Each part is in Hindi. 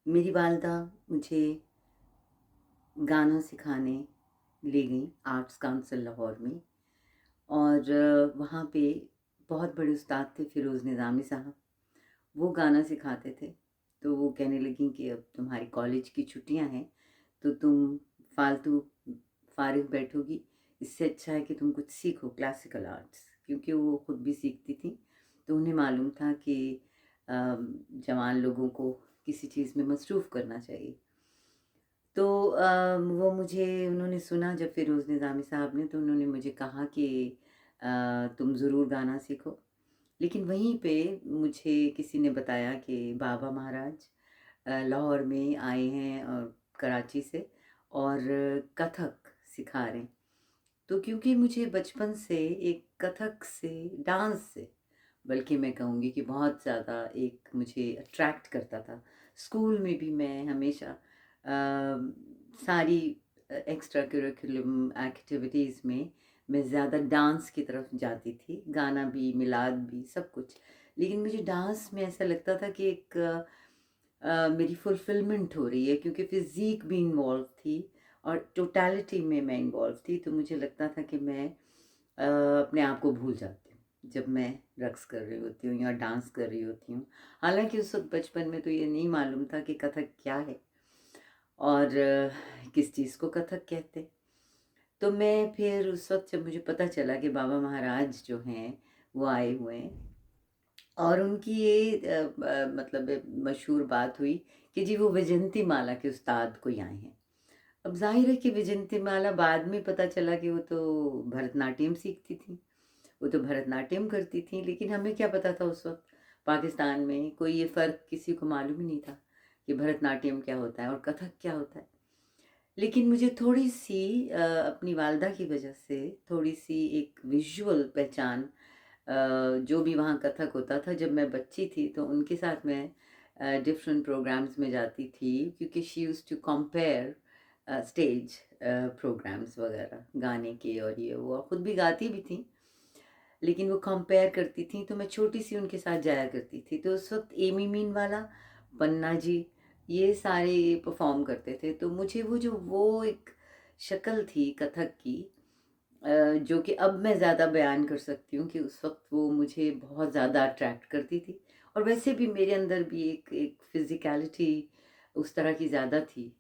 मेरी वालदा मुझे गाना सिखाने ले गईं आर्ट्स काउंसिल लाहौर में। और वहाँ पे बहुत बड़े उस्ताद थे फ़िरोज़ निज़ामी साहब। वो गाना सिखाते थे। तो वो कहने लगीं कि अब तुम्हारी कॉलेज की छुट्टियां हैं, तो तुम फालतू फारिग बैठोगी, इससे अच्छा है कि तुम कुछ सीखो क्लासिकल आर्ट्स। क्योंकि वो खुद भी सीखती थी, तो उन्हें मालूम था कि जवान लोगों को किसी चीज़ में मसरूफ़ करना चाहिए। तो वो मुझे उन्होंने सुना जब फ़िरोज़ निज़ामी साहब ने, तो उन्होंने मुझे कहा कि तुम ज़रूर गाना सीखो। लेकिन वहीं पे मुझे किसी ने बताया कि बाबा महाराज लाहौर में आए हैं और कराची से, और कथक सिखा रहे हैं। तो क्योंकि मुझे बचपन से एक कथक से, डांस से, बल्कि मैं कहूँगी कि बहुत ज़्यादा एक मुझे अट्रैक्ट करता था। स्कूल में भी मैं हमेशा सारी एक्स्ट्रा करिकुलम एक्टिविटीज़ में मैं ज़्यादा डांस की तरफ जाती थी, गाना भी, मिलाद भी, सब कुछ। लेकिन मुझे डांस में ऐसा लगता था कि एक मेरी फुलफिलमेंट हो रही है, क्योंकि फ़िज़ीक भी इन्वॉल्व थी और टोटलिटी में मैं इन्वॉल्व थी। तो मुझे लगता था कि मैं अपने आप को भूल जाती हूँ जब मैं रक़्स कर रही होती हूँ या डांस कर रही होती हूँ। हालाँकि उस वक़्त बचपन में तो ये नहीं मालूम था कि कथक क्या है और किस चीज़ को कथक कहते हैं। तो मैं फिर उस वक़्त जब मुझे पता चला कि बाबा महाराज जो हैं, वो आए हुए हैं, और उनकी ये मतलब मशहूर बात हुई कि जी वो वैजयंती माला के उस्ताद कोई आए हैं। अब ज़ाहिर है कि वैजयंती माला बाद में पता चला कि वो तो भरतनाट्यम सीखती थीं, वो तो भरतनाट्यम करती थीं, लेकिन हमें क्या पता था उस वक़्त पाकिस्तान में कोई ये फ़र्क किसी को मालूम ही नहीं था कि भरतनाट्यम क्या होता है और कथक क्या होता है। लेकिन मुझे थोड़ी-सी अपनी वालदा की वजह से थोड़ी-सी एक विज़ुअल पहचान, जो भी वहाँ कथक होता था जब मैं बच्ची थी, तो उनके साथ मैं डिफरेंट प्रोग्राम्स में जाती थी, क्योंकि she used to compere stage programmes वगैरह गाने के, और ये वो खुद भी गाती भी थी, लेकिन वो कंपेयर करती थी, तो मैं छोटी-सी उनके साथ जाया करती थी। तो उस वक़्त एमी मीन वाला, पन्ना जी, ये सारे परफ़ॉर्म करते थे। तो मुझे वो एक शक्ल थी कथक की, जो कि अब मैं ज़्यादा बयान कर सकती हूँ कि उस वक़्त वो मुझे बहुत ज़्यादा अट्रैक्ट करती थी। और वैसे भी मेरे अंदर भी एक एक फ़िज़िकैलिटी उस तरह की ज़्यादा थी,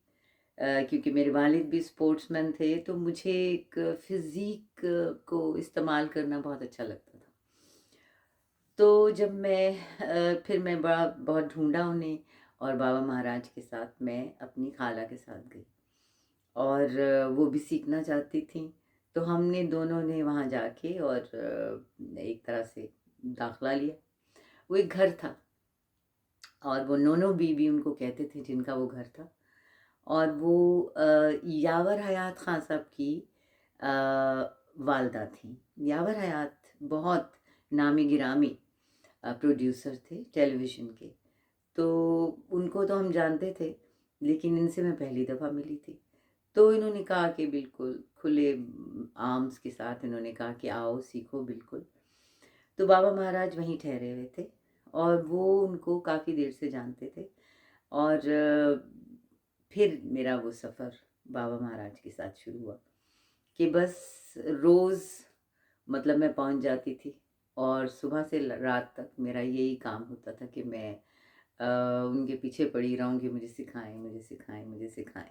क्योंकि मेरे वालिद भी स्पोर्ट्समैन थे, तो मुझे एक फ़िज़ीक को इस्तेमाल करना बहुत अच्छा लगता था। तो जब मैं फिर मैं बड़ा बहुत ढूँढा उन्हें, और बाबा महाराज के साथ मैं अपनी खाला के साथ गई, और वो भी सीखना चाहती थीं। तो हमने दोनों ने वहाँ जाके और एक तरह से दाखिला लिया। वो एक घर था, और वो नोनो बीबी उनको कहते थे जिनका वो घर था। और वो यावर हयात ख़ान साहब की अ, वालदा थीं। यावर हयात बहुत नामी-गिरामी प्रोड्यूसर थे टेलीविज़न के। तो उनको तो हम जानते थे, लेकिन इनसे मैं पहली दफ़ा मिली थी। तो इन्होंने कहा कि बिल्कुल खुले आर्म्स के साथ इन्होंने कहा कि आओ सीखो बिल्कुल। तो बाबा महाराज वहीं ठहरे हुए थे, और वो उनको काफ़ी देर से जानते थे। और फिर मेरा वो सफ़र बाबा महाराज के साथ शुरू हुआ कि बस रोज़, मतलब मैं पहुंच जाती थी, और सुबह से रात तक मेरा यही काम होता था कि मैं उनके पीछे पड़ी रहूं कि मुझे सिखाएं, मुझे सिखाएं, मुझे सिखाएं।